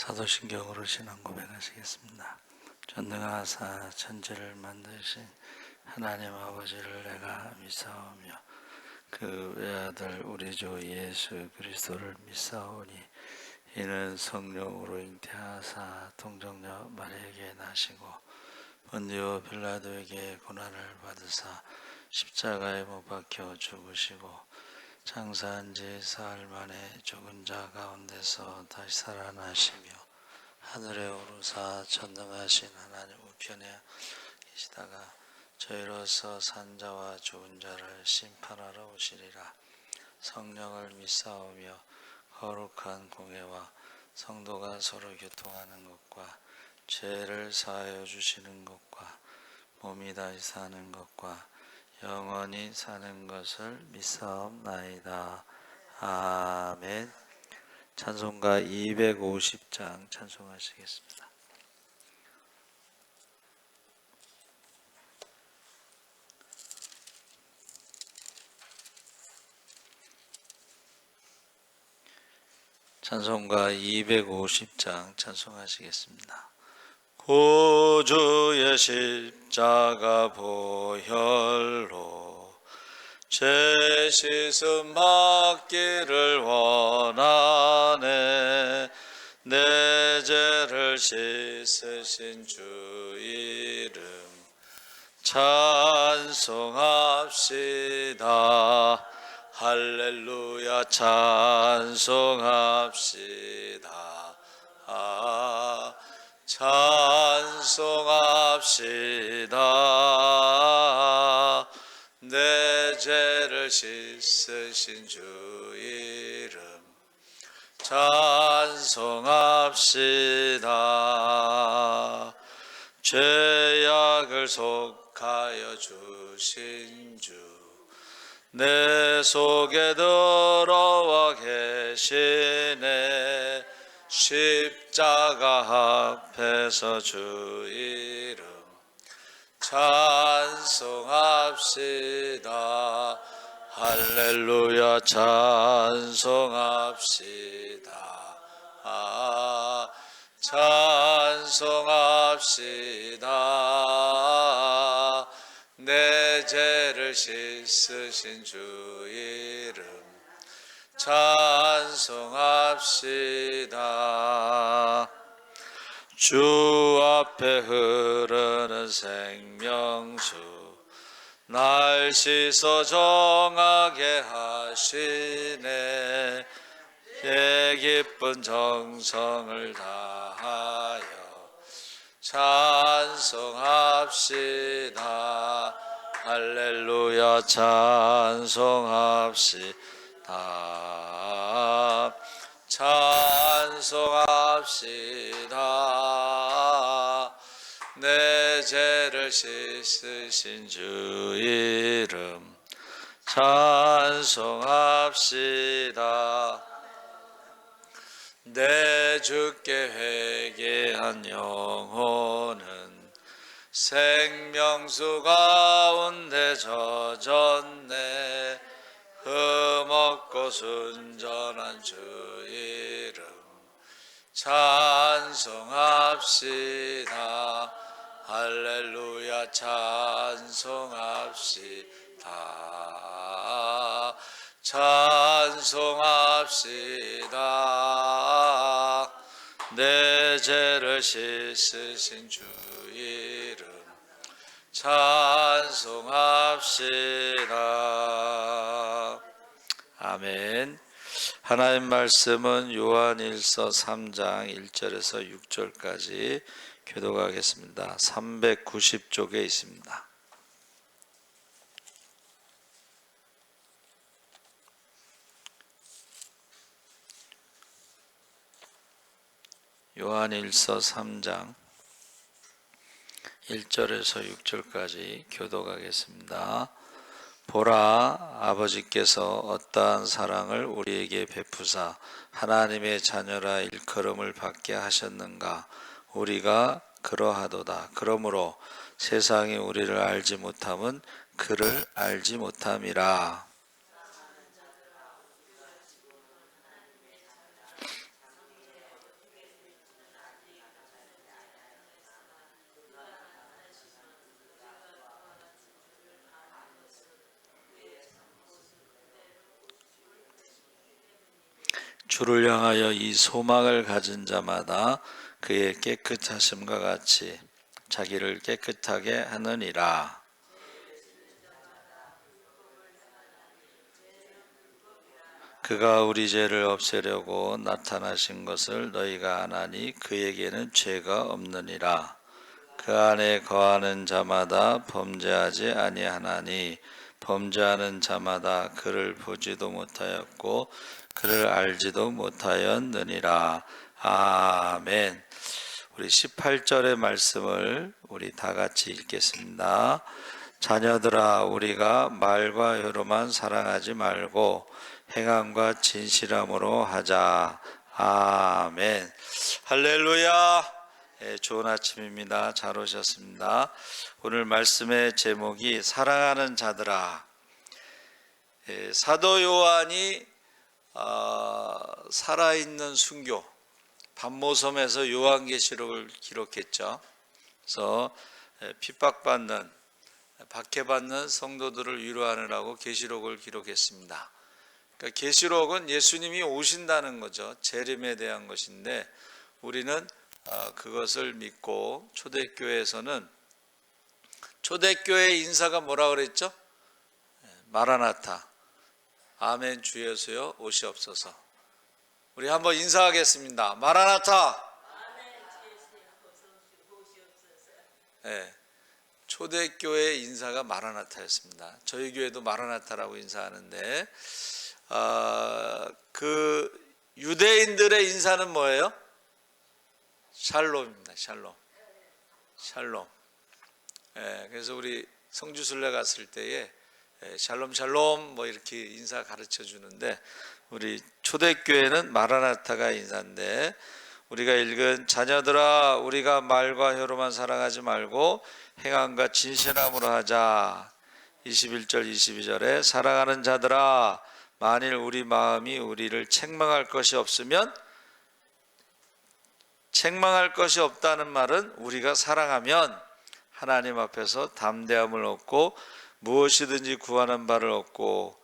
사도신경으로 신앙 고백하시겠습니다. 전능하사 천지를 만드신 하나님 아버지를 내가 믿사오며 그 외아들 우리 주 예수 그리스도를 믿사오니 이는 성령으로 잉태하사 동정녀 마리아에게 나시고 본디오 빌라도에게 고난을 받으사 십자가에 못 박혀 죽으시고 장사한 지 사흘 만에 죽은 자 가운데서 다시 살아나시며 하늘에 오르사 전능하신 하나님 우편에 계시다가 저희로서 산 자와 죽은 자를 심판하러 오시리라. 성령을 믿사오며 거룩한 공회와 성도가 서로 교통하는 것과 죄를 사하여 주시는 것과 몸이 다시 사는 것과 영원히 사는 것을 믿사옵나이다. 아멘. 찬송가 250장 찬송하시겠습니다. 찬송가 250장 찬송하시겠습니다. 구주의 십자가 보혈로 죄 씻음 받기를 원하네. 내 죄를 씻으신 주 이름 찬송합시다. 할렐루야 찬송합시다. 찬송합시다. 내 죄를 씻으신 주 이름 찬송합시다. 죄악을 속하여 주신 주 내 속에 들어와 계시네. 십자가 앞에서 주 이름 찬송합시다. 할렐루야 찬송합시다. 찬송합시다. 내 죄를 씻으신 주 이름 찬송합시다. 주 앞에 흐르는 생명수 날 씻어 정하게 하시네. 예 기쁜 정성을 다하여 찬송합시다. 할렐루야 찬송합시다. 찬송합시다. 내 죄를 씻으신 주 이름 찬송합시다. 내 주께 회개한 영혼은 생명수 가운데 젖었네. 흠없고 순전한 주 이름 찬송합시다. 할렐루야 찬송합시다. 찬송합시다. 내 죄를 씻으신 주 이름 찬송합시다. 아멘. 하나님 말씀은 요한일서 3장 1절에서 6절까지 교독하겠습니다. 390쪽에 있습니다. 요한일서 3장 1절에서 6절까지 교독하겠습니다. 보라, 아버지께서 어떠한 사랑을 우리에게 베푸사 하나님의 자녀라 일컬음을 받게 하셨는가. 우리가 그러하도다. 그러므로 세상이 우리를 알지 못함은 그를 알지 못함이라. 주를 향하여 이 소망을 가진 자마다 그의 깨끗하심과 같이 자기를 깨끗하게 하느니라. 그가 우리 죄를 없애려고 나타나신 것을 너희가 아나니 그에게는 죄가 없느니라. 그 안에 거하는 자마다 범죄하지 아니하나니 범죄하는 자마다 그를 보지도 못하였고 그를 알지도 못하였느니라. 아멘. 우리 18절의 말씀을 우리 다 같이 읽겠습니다. 자녀들아, 우리가 말과 혀로만 사랑하지 말고 행함과 진실함으로 하자. 아멘. 할렐루야. 좋은 아침입니다. 잘 오셨습니다. 오늘 말씀의 제목이 사랑하는 자들아. 사도 요한이 살아있는 순교, 반모섬에서 요한계시록을 기록했죠. 그래서 핍박받는, 박해받는 성도들을 위로하느라고 계시록을 기록했습니다. 그러니까 계시록은 예수님이 오신다는 거죠. 재림에 대한 것인데 우리는 그것을 믿고 초대교회에서는 초대교회 인사가 뭐라 그랬죠? 마라나타, 아멘 주 예수여 오시옵소서. 우리 한번 인사하겠습니다. 마라나타. 네, 초대교회 인사가 마라나타였습니다. 저희 교회도 마라나타라고 인사하는데 그 유대인들의 인사는 뭐예요? 샬롬입니다. 샬롬. 그래서 우리 성주순례 갔을 때에 샬롬 뭐 이렇게 인사 가르쳐 주는데 우리 초대교회는 마라나타가 인사인데 우리가 읽은 자녀들아 우리가 말과 혀로만 사랑하지 말고 행함과 진실함으로 하자. 21절 22절에 사랑하는 자들아 만일 우리 마음이 우리를 책망할 것이 없으면, 책망할 것이 없다는 말은 우리가 사랑하면 하나님 앞에서 담대함을 얻고 무엇이든지 구하는 바를 얻고,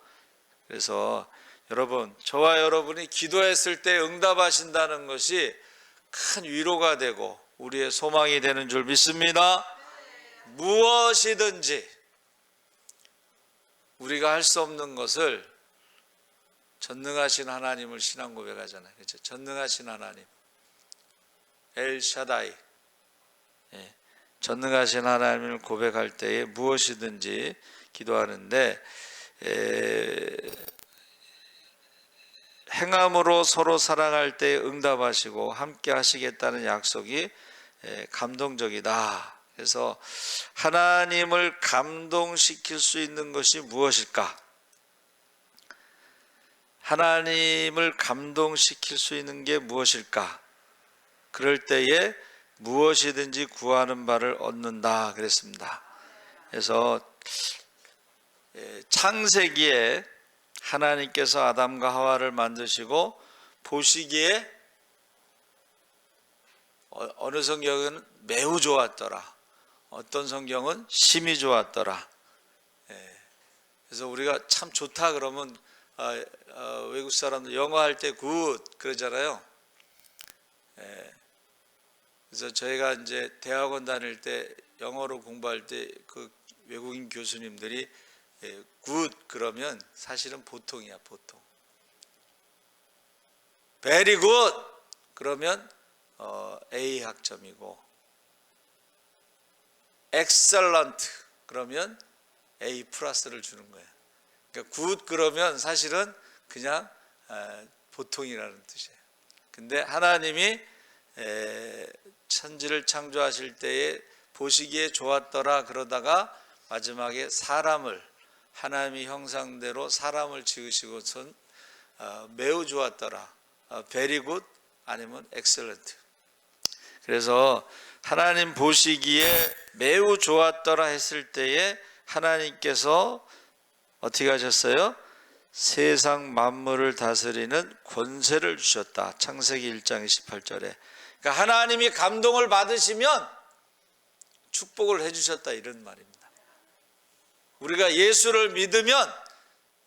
그래서 여러분, 저와 여러분이 기도했을 때 응답하신다는 것이 큰 위로가 되고 우리의 소망이 되는 줄 믿습니다. 무엇이든지 우리가 할 수 없는 것을 전능하신 하나님을 신앙 고백하잖아요. 그렇죠? 전능하신 하나님, 엘샤다이, 전능하신 하나님을 고백할 때에 무엇이든지 기도하는데 행함으로 서로 사랑할 때 응답하시고 함께 하시겠다는 약속이 감동적이다. 그래서 하나님을 감동시킬 수 있는 것이 무엇일까? 하나님을 감동시킬 수 있는 게 무엇일까? 그럴 때에 무엇이든지 구하는 바를 얻는다 그랬습니다. 그래서 창세기에 하나님께서 아담과 하와를 만드시고 보시기에 어느 성경은 매우 좋았더라, 어떤 성경은 심히 좋았더라. 그래서 우리가 참 좋다 그러면 외국 사람들 영어 할 때 굿 그러잖아요. 그래서 저희가 이제 대학원 다닐 때 영어로 공부할 때 그 외국인 교수님들이 굿 그러면 사실은 보통이야, 보통. very good 그러면 A 학점이고, excellent 그러면 A 플러스를 주는 거예요. 그러니까 good 그러면 사실은 그냥 보통이라는 뜻이에요. 근데 하나님이 천지를 창조하실 때에 보시기에 좋았더라 그러다가 마지막에 사람을, 하나님의 형상대로 사람을 지으시고선 매우 좋았더라, very good 아니면 excellent. 그래서 하나님 보시기에 매우 좋았더라 했을 때에 하나님께서 어떻게 하셨어요? 세상 만물을 다스리는 권세를 주셨다. 창세기 1장 28절에. 그러니까 하나님이 감동을 받으시면 축복을 해주셨다, 이런 말입니다. 우리가 예수를 믿으면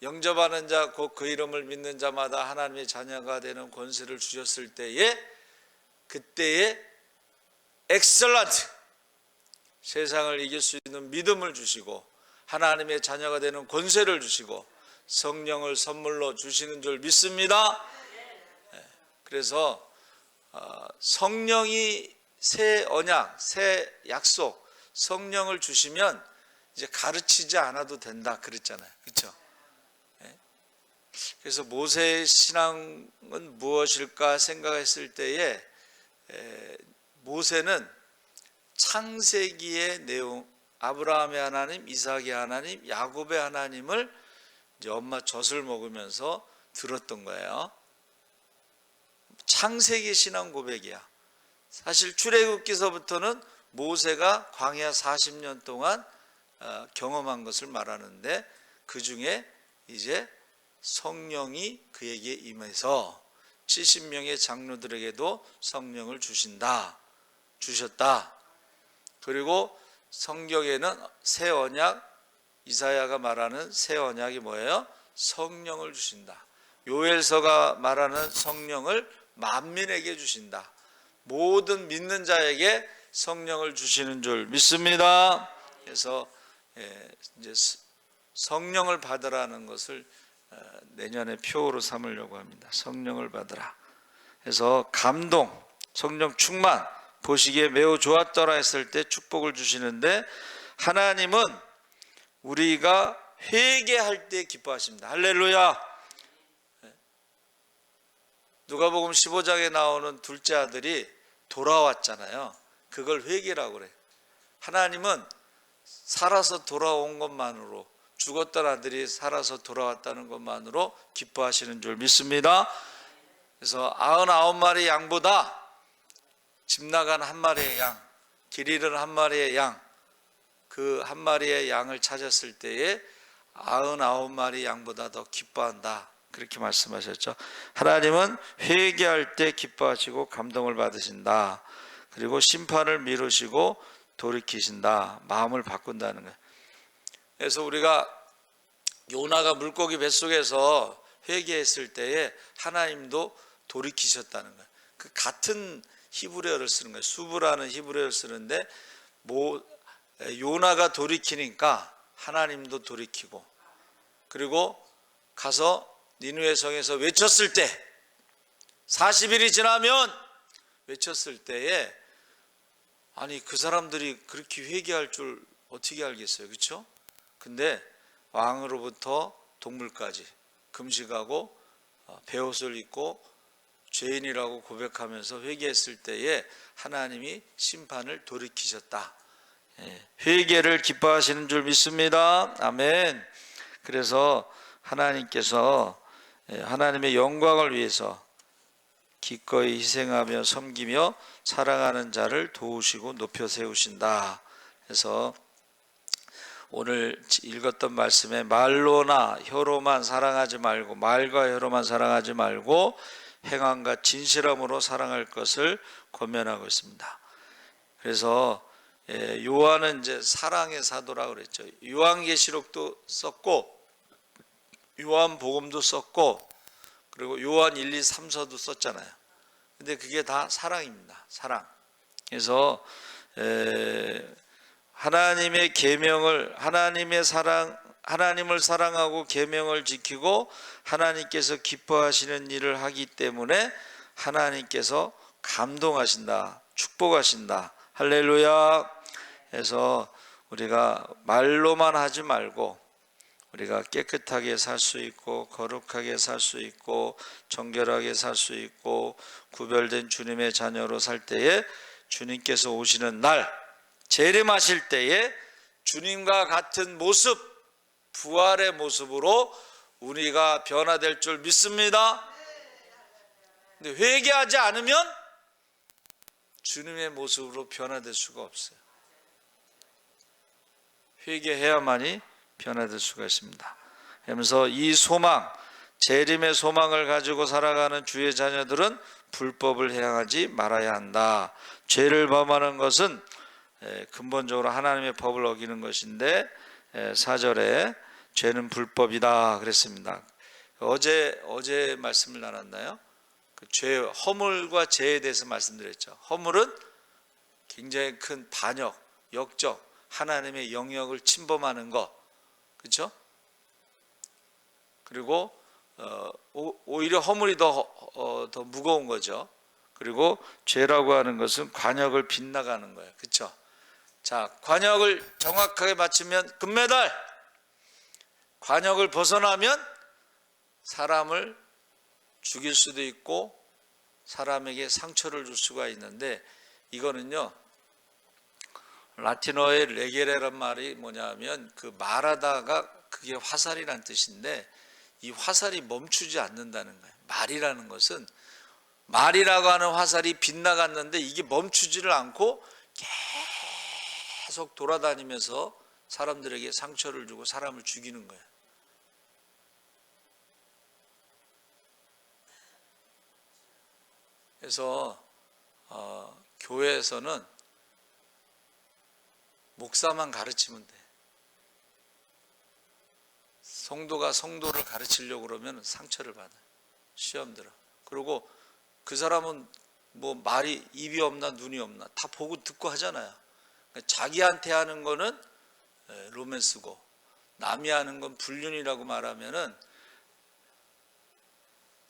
영접하는 자 곧 그 이름을 믿는 자마다 하나님의 자녀가 되는 권세를 주셨을 때에 그때에 엑셀런트 세상을 이길 수 있는 믿음을 주시고 하나님의 자녀가 되는 권세를 주시고 성령을 선물로 주시는 줄 믿습니다. 그래서 성령이 새 언약, 새 약속, 성령을 주시면 이제 가르치지 않아도 된다 그랬잖아요. 그렇죠? 그래서 모세의 신앙은 무엇일까 생각했을 때에 모세는 창세기의 내용, 아브라함의 하나님, 이삭의 하나님, 야곱의 하나님을 이제 엄마 젖을 먹으면서 들었던 거예요. 창세기 신앙 고백이야. 사실 출애굽기서부터는 모세가 광야 40년 동안 경험한 것을 말하는데 그 중에 이제 성령이 그에게 임해서 70명의 장로들에게도 성령을 주셨다. 그리고 성경에는 새 언약, 이사야가 말하는 새 언약이 뭐예요? 성령을 주신다. 요엘서가 말하는 성령을 만민에게 주신다. 모든 믿는 자에게 성령을 주시는 줄 믿습니다. 그래서 이제 성령을 받으라는 것을 내년에 표어로 삼으려고 합니다. 성령을 받으라. 그래서 감동, 성령 충만, 보시기에 매우 좋았더라 했을 때 축복을 주시는데 하나님은 우리가 회개할 때 기뻐하십니다. 할렐루야. 누가복음 15장에 나오는 둘째 아들이 돌아왔잖아요. 그걸 회개라고 그래요. 하나님은 살아서 돌아온 것만으로, 죽었던 아들이 살아서 돌아왔다는 것만으로 기뻐하시는 줄 믿습니다. 그래서 99마리 양보다 집 나간 한 마리의 양, 길 잃은 한 마리의 양, 그 한 마리의 양을 찾았을 때에 99마리 양보다 더 기뻐한다. 그렇게 말씀하셨죠. 하나님은 회개할 때 기뻐하시고 감동을 받으신다. 그리고 심판을 미루시고 돌이키신다. 마음을 바꾼다는 거예요. 그래서 우리가 요나가 물고기 뱃속에서 회개했을 때에 하나님도 돌이키셨다는 거예요. 그 같은 히브리어를 쓰는 거예요. 수브라는 히브리어를 쓰는데 요나가 돌이키니까 하나님도 돌이키고, 그리고 가서 니느웨 성에서 외쳤을 때 40일이 지나면 외쳤을 때에 아니 그 사람들이 그렇게 회개할 줄 어떻게 알겠어요. 그렇죠? 근데 왕으로부터 동물까지 금식하고 베옷을 입고 죄인이라고 고백하면서 회개했을 때에 하나님이 심판을 돌이키셨다. 회개를 기뻐하시는 줄 믿습니다. 아멘. 그래서 하나님께서 하나님의 영광을 위해서 기꺼이 희생하며 섬기며 사랑하는 자를 도우시고 높여 세우신다. 그래서 오늘 읽었던 말씀에 말로나 혀로만 사랑하지 말고, 말과 혀로만 사랑하지 말고 행함과 진실함으로 사랑할 것을 권면하고 있습니다. 그래서 요한은 이제 사랑의 사도라고 그랬죠. 요한계시록도 썼고 요한복음도 썼고 그리고 요한 1, 2, 3서도 썼잖아요. 근데 그게 다 사랑입니다. 사랑. 그래서 하나님의 계명을, 하나님을 사랑하고 계명을 지키고 하나님께서 기뻐하시는 일을 하기 때문에 하나님께서 감동하신다, 축복하신다. 할렐루야. 그래서 우리가 말로만 하지 말고 우리가 깨끗하게 살 수 있고 거룩하게 살 수 있고 정결하게 살 수 있고 구별된 주님의 자녀로 살 때에 주님께서 오시는 날, 재림하실 때에 주님과 같은 모습, 부활의 모습으로 우리가 변화될 줄 믿습니다. 근데 회개하지 않으면 주님의 모습으로 변화될 수가 없어요. 회개해야만이 변화될 수가 있습니다. 그러면서 이 소망, 재림의 소망을 가지고 살아가는 주의 자녀들은 불법을 행하지 말아야 한다. 죄를 범하는 것은 근본적으로 하나님의 법을 어기는 것인데 4절에 죄는 불법이다 그랬습니다. 어제 말씀을 나눴나요? 그 죄, 허물과 죄에 대해서 말씀드렸죠. 허물은 굉장히 큰 반역, 역적, 하나님의 영역을 침범하는 것, 그렇죠? 그리고 오히려 허물이 더 무거운 거죠. 그리고 죄라고 하는 것은 관역을 빗나가는 거예요, 그렇죠? 자, 관역을 정확하게 맞추면 금메달. 관역을 벗어나면 사람을 죽일 수도 있고 사람에게 상처를 줄 수가 있는데, 이거는요 라틴어의 레게레란 말이 뭐냐면 그 말하다가 그게 화살이란 뜻인데, 이 화살이 멈추지 않는다는 거예요. 말이라는 것은, 말이라고 하는 화살이 빗나갔는데 이게 멈추지를 않고 계속 돌아다니면서 사람들에게 상처를 주고 사람을 죽이는 거예요. 그래서 교회에서는 목사만 가르치면 돼. 성도가 성도를 가르치려고 그러면 상처를 받아요. 시험 들어. 그리고 그 사람은 뭐 말이 입이 없나 눈이 없나 다 보고 듣고 하잖아요. 그러니까 자기한테 하는 거는 로맨스고 남이 하는 건 불륜이라고 말하면은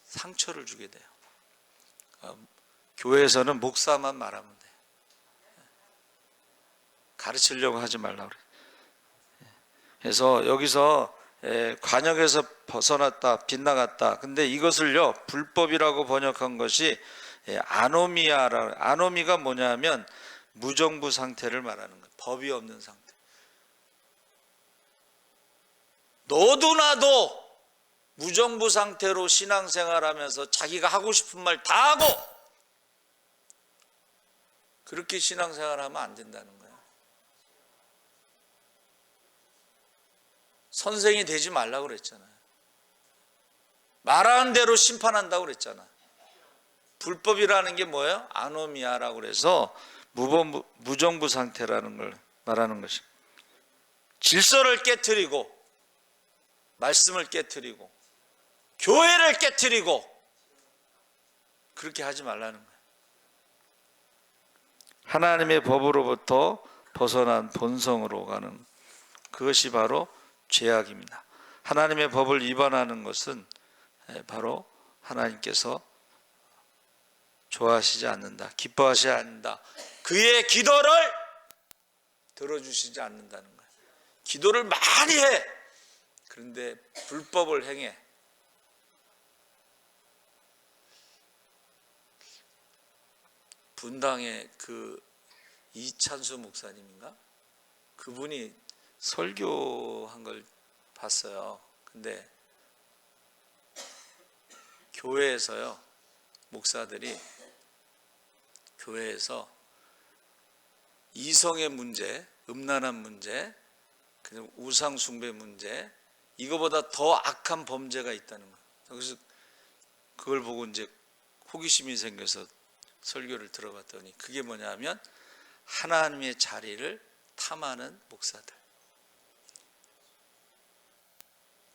상처를 주게 돼요. 교회에서는 목사만 말하면 돼. 가르치려고 하지 말라고 그래. 그래서 여기서 관역에서 벗어났다, 빗나갔다. 근데 이것을요 불법이라고 번역한 것이 아노미아라. 아노미가 뭐냐면 무정부 상태를 말하는 거예요. 법이 없는 상태. 너도 나도 무정부 상태로 신앙생활하면서 자기가 하고 싶은 말 다 하고 그렇게 신앙생활하면 안 된다는 거예요. 선생이 되지 말라고 그랬잖아요. 말하는 대로 심판한다고 그랬잖아. 불법이라는 게 뭐예요? 아노미아라고 그래서 무정부 상태라는 걸 말하는 것이. 질서를 깨트리고 말씀을 깨트리고 교회를 깨트리고 그렇게 하지 말라는 거예요. 하나님의 법으로부터 벗어난 본성으로 가는 그것이 바로 죄악입니다. 하나님의 법을 위반하는 것은 바로 하나님께서 좋아하시지 않는다, 기뻐하시지 않는다, 그의 기도를 들어주시지 않는다는 거예요. 기도를 많이 해. 그런데 불법을 행해. 분당의 그 이찬수 목사님인가? 그분이 설교한 걸 봤어요. 근데 교회에서요, 목사들이 교회에서 이성의 문제, 음란한 문제, 그리고 우상 숭배 문제, 이거보다 더 악한 범죄가 있다는 거예요. 그래서 그걸 보고 이제 호기심이 생겨서 설교를 들어봤더니 그게 뭐냐면 하나님의 자리를 탐하는 목사들,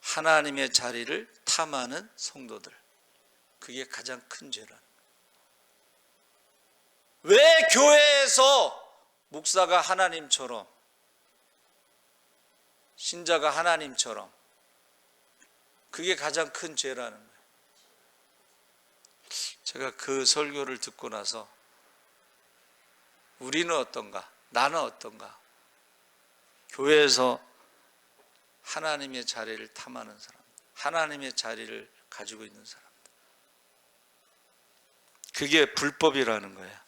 하나님의 자리를 탐하는 성도들, 그게 가장 큰 죄란. 왜 교회에서 목사가 하나님처럼, 신자가 하나님처럼, 그게 가장 큰 죄라는 거예요. 제가 그 설교를 듣고 나서 우리는 어떤가? 나는 어떤가? 교회에서 하나님의 자리를 탐하는 사람, 하나님의 자리를 가지고 있는 사람, 그게 불법이라는 거예요.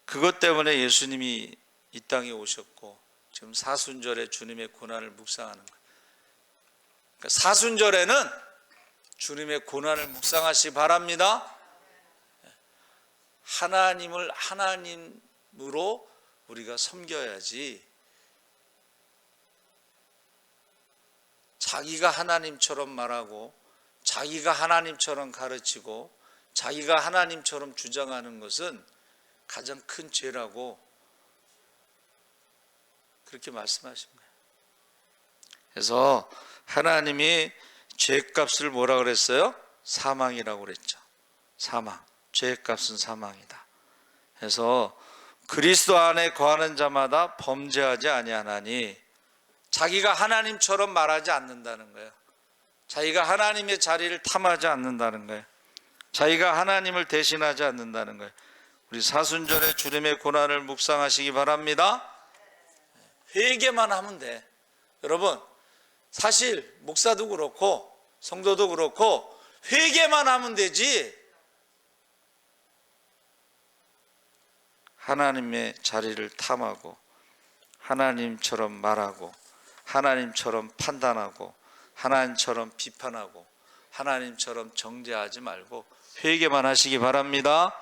그것 때문에 예수님이 이 땅에 오셨고 지금 사순절에 주님의 고난을 묵상하는 거예요. 그러니까 사순절에는 주님의 고난을 묵상하시기 바랍니다. 하나님을 하나님으로 우리가 섬겨야지, 자기가 하나님처럼 말하고 자기가 하나님처럼 가르치고 자기가 하나님처럼 주장하는 것은 가장 큰 죄라고 그렇게 말씀하신 거예요. 그래서 하나님이 죄값을 뭐라 그랬어요? 사망이라고 그랬죠. 사망. 죄값은 사망이다. 그래서 그리스도 안에 거하는 자마다 범죄하지 아니하나니, 자기가 하나님처럼 말하지 않는다는 거예요. 자기가 하나님의 자리를 탐하지 않는다는 거예요. 자기가 하나님을 대신하지 않는다는 거예요. 우리 사순절에 주님의 고난을 묵상하시기 바랍니다. 회개만 하면 돼. 여러분, 사실 목사도 그렇고 성도도 그렇고 회개만 하면 되지, 하나님의 자리를 탐하고 하나님처럼 말하고 하나님처럼 판단하고 하나님처럼 비판하고 하나님처럼 정죄하지 말고 회개만 하시기 바랍니다.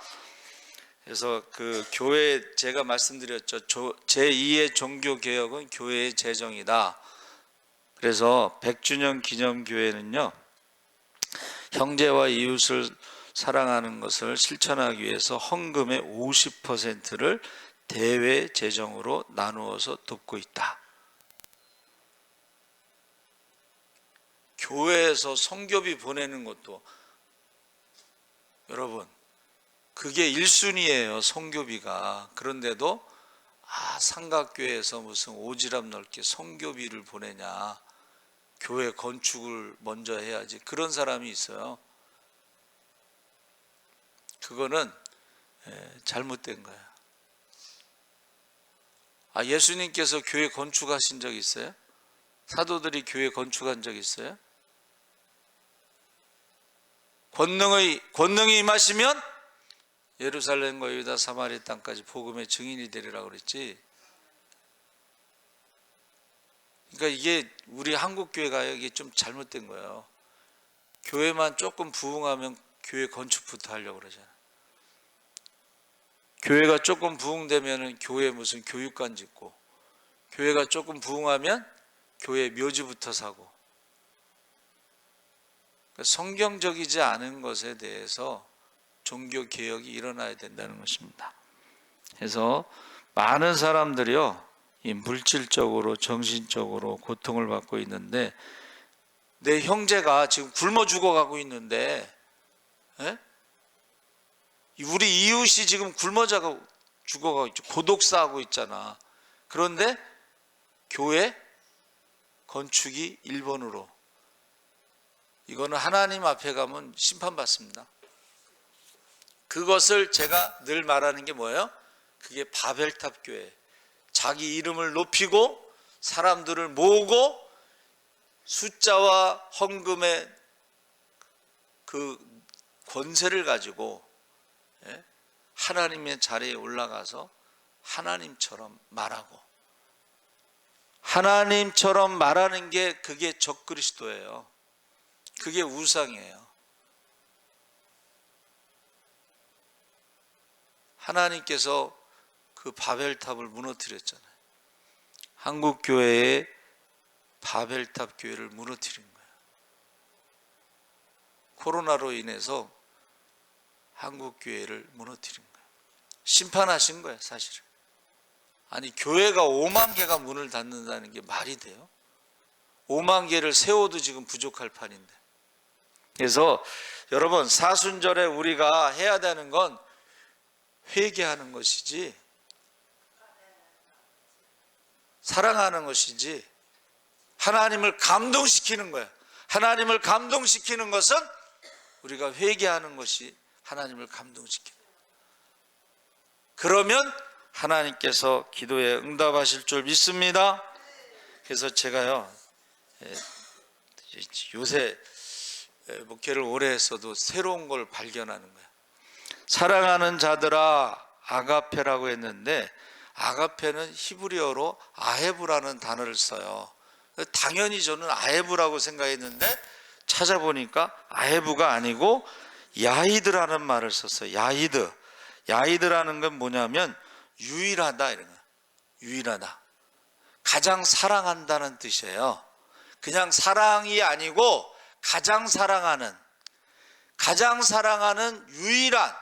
그래서 그 교회, 제가 말씀드렸죠. 제2의 종교개혁은 교회의 재정이다. 그래서 100주년 기념교회는요, 형제와 이웃을 사랑하는 것을 실천하기 위해서 헌금의 50%를 대외 재정으로 나누어서 돕고 있다. 교회에서 성교비 보내는 것도, 여러분, 그게 1순위예요, 성교비가. 그런데도 삼각교회에서 무슨 오지랖 넓게 성교비를 보내냐, 교회 건축을 먼저 해야지, 그런 사람이 있어요. 그거는 잘못된 거예요. 예수님께서 교회 건축하신 적 있어요? 사도들이 교회 건축한 적 있어요? 권능이 임하시면 예루살렘과 유다 사마리아 땅까지 복음의 증인이 되리라고 그랬지. 그러니까 이게 우리 한국 교회가 이게 좀 잘못된 거예요. 교회만 조금 부흥하면 교회 건축부터 하려고 그러잖아요. 교회가 조금 부흥되면은 교회 무슨 교육관 짓고, 교회가 조금 부흥하면 교회 묘지부터 사고. 그러니까 성경적이지 않은 것에 대해서 종교 개혁이 일어나야 된다는 것입니다. 그래서 많은 사람들이요, 이 물질적으로 정신적으로 고통을 받고 있는데, 내 형제가 지금 굶어 죽어가고 있는데, 우리 이웃이 지금 굶어 죽어가고 있죠. 고독사하고 있잖아. 그런데 교회 건축이 1번으로, 이거는 하나님 앞에 가면 심판받습니다. 그것을 제가 늘 말하는 게 뭐예요? 그게 바벨탑 교회. 자기 이름을 높이고 사람들을 모으고 숫자와 헌금의 그 권세를 가지고 하나님의 자리에 올라가서 하나님처럼 말하고, 하나님처럼 말하는 게 그게 적그리스도예요. 그게 우상이에요. 하나님께서 그 바벨탑을 무너뜨렸잖아요. 한국 교회의 바벨탑 교회를 무너뜨린 거예요. 코로나로 인해서 한국 교회를 무너뜨린 거예요. 심판하신 거예요, 사실은. 아니, 교회가 5만 개가 문을 닫는다는 게 말이 돼요? 5만 개를 세워도 지금 부족할 판인데. 그래서 여러분, 사순절에 우리가 해야 되는 건 회개하는 것이지, 사랑하는 것이지, 하나님을 감동시키는 거예요. 하나님을 감동시키는 것은 우리가 회개하는 것이 하나님을 감동시키는 거예요. 그러면 하나님께서 기도에 응답하실 줄 믿습니다. 그래서 제가요, 요새 목회를 오래 했어도 새로운 걸 발견하는 거예요. 사랑하는 자들아, 아가페라고 했는데, 아가페는 히브리어로 아헤브라는 단어를 써요. 당연히 저는 아헤브라고 생각했는데 찾아보니까 아헤브가 아니고 야히드라는 말을 썼어요. 야히드. 야히드라는 건 뭐냐면 유일하다, 이런 거예요. 유일하다. 가장 사랑한다는 뜻이에요. 그냥 사랑이 아니고 가장 사랑하는 유일한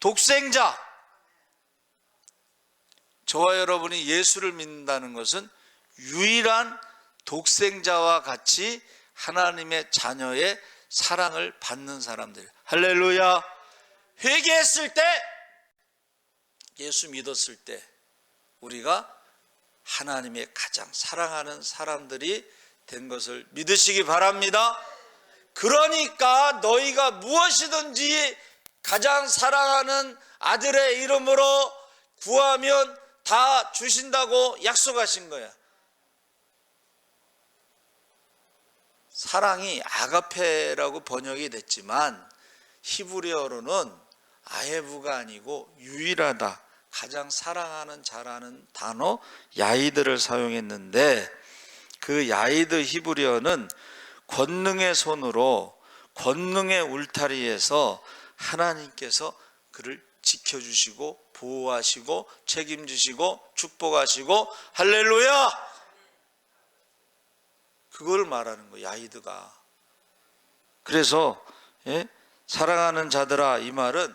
독생자. 저와 여러분이 예수를 믿는다는 것은 유일한 독생자와 같이 하나님의 자녀의 사랑을 받는 사람들. 할렐루야. 회개했을 때, 예수 믿었을 때 우리가 하나님의 가장 사랑하는 사람들이 된 것을 믿으시기 바랍니다. 그러니까 너희가 무엇이든지 가장 사랑하는 아들의 이름으로 구하면 다 주신다고 약속하신 거야. 사랑이 아가페라고 번역이 됐지만 히브리어로는 아헤브가 아니고 유일하다, 가장 사랑하는 잘하는 단어 야이드를 사용했는데, 그 야이드 히브리어는 권능의 손으로 권능의 울타리에서 하나님께서 그를 지켜주시고 보호하시고 책임지시고 축복하시고, 할렐루야, 그걸 말하는 거예요, 야이드가. 그래서 사랑하는 자들아, 이 말은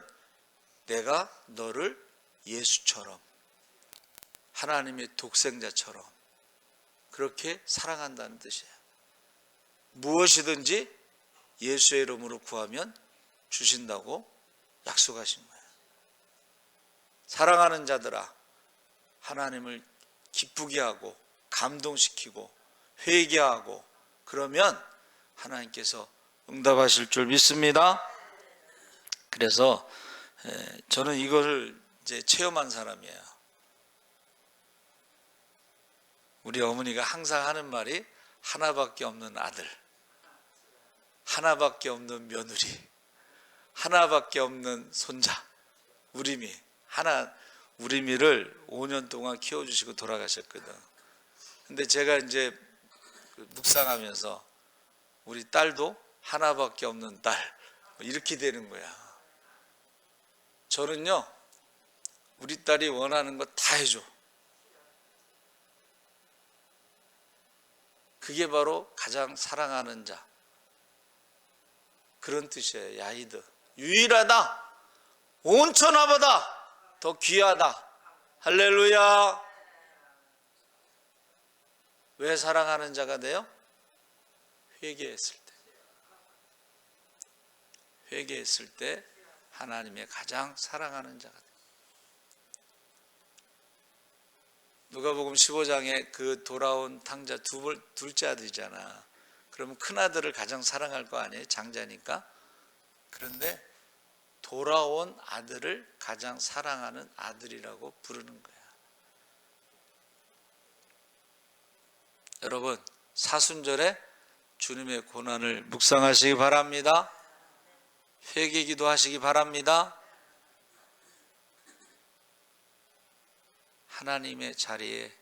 내가 너를 예수처럼, 하나님의 독생자처럼 그렇게 사랑한다는 뜻이에요. 무엇이든지 예수의 이름으로 구하면 주신다고 약속하신 거예요. 사랑하는 자들아, 하나님을 기쁘게 하고 감동시키고 회개하고 그러면 하나님께서 응답하실 줄 믿습니다. 그래서 저는 이거를 이제 체험한 사람이에요. 우리 어머니가 항상 하는 말이 하나밖에 없는 아들, 하나밖에 없는 며느리, 하나밖에 없는 손자, 우리미. 우리미를 5년 동안 키워주시고 돌아가셨거든. 근데 제가 이제 묵상하면서 우리 딸도 하나밖에 없는 딸, 이렇게 되는 거야. 저는요, 우리 딸이 원하는 거 다 해줘. 그게 바로 가장 사랑하는 자, 그런 뜻이에요. 야이드, 유일하다, 온천하보다 더 귀하다. 할렐루야. 왜 사랑하는 자가 돼요? 회개했을 때. 회개했을 때 하나님의 가장 사랑하는 자가 돼요. 누가복음 15장에 그 돌아온 탕자 둘째 아들이잖아. 그러면 큰 아들을 가장 사랑할 거 아니에요? 장자니까. 그런데 돌아온 아들을 가장 사랑하는 아들이라고 부르는 거야. 여러분, 사순절에 주님의 고난을 묵상하시기 바랍니다. 회개기도 하시기 바랍니다. 하나님의 자리에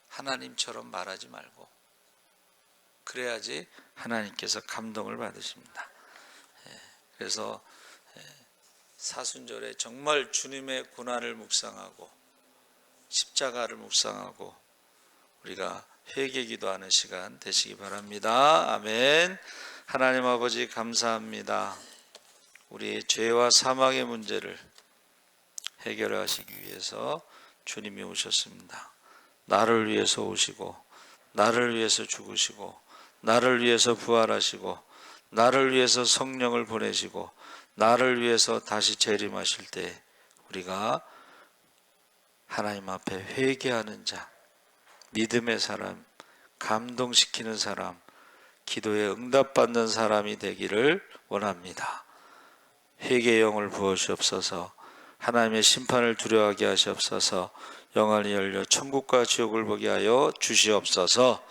하나님처럼 말하지 말고, 그래야지 하나님께서 감동을 받으십니다. 그래서 사순절에 정말 주님의 고난을 묵상하고 십자가를 묵상하고 우리가 회개기도하는 시간 되시기 바랍니다. 아멘. 하나님 아버지, 감사합니다. 우리의 죄와 사망의 문제를 해결하시기 위해서 주님이 오셨습니다. 나를 위해서 오시고, 나를 위해서 죽으시고, 나를 위해서 부활하시고, 나를 위해서 성령을 보내시고, 나를 위해서 다시 재림하실 때 우리가 하나님 앞에 회개하는 자, 믿음의 사람, 감동시키는 사람, 기도에 응답받는 사람이 되기를 원합니다. 회개의 영을 부어주옵소서. 하나님의 심판을 두려워하게 하시옵소서. 영안이 열려 천국과 지옥을 보게 하여 주시옵소서.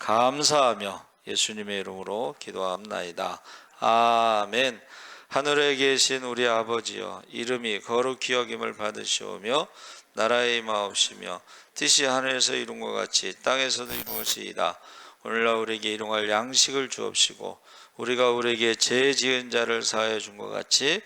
감사하며 예수님의 이름으로 기도합나이다. 아멘. 하늘에 계신 우리 아버지여, 이름이 거룩히 여김을 받으시오며 나라의 임하옵시며 뜻이 하늘에서 이룬 것 같이 땅에서도 이루어지이다. 오늘날 우리에게 일용할 양식을 주옵시고 우리가 우리에게 죄 지은 자를 사하여 준 것 같이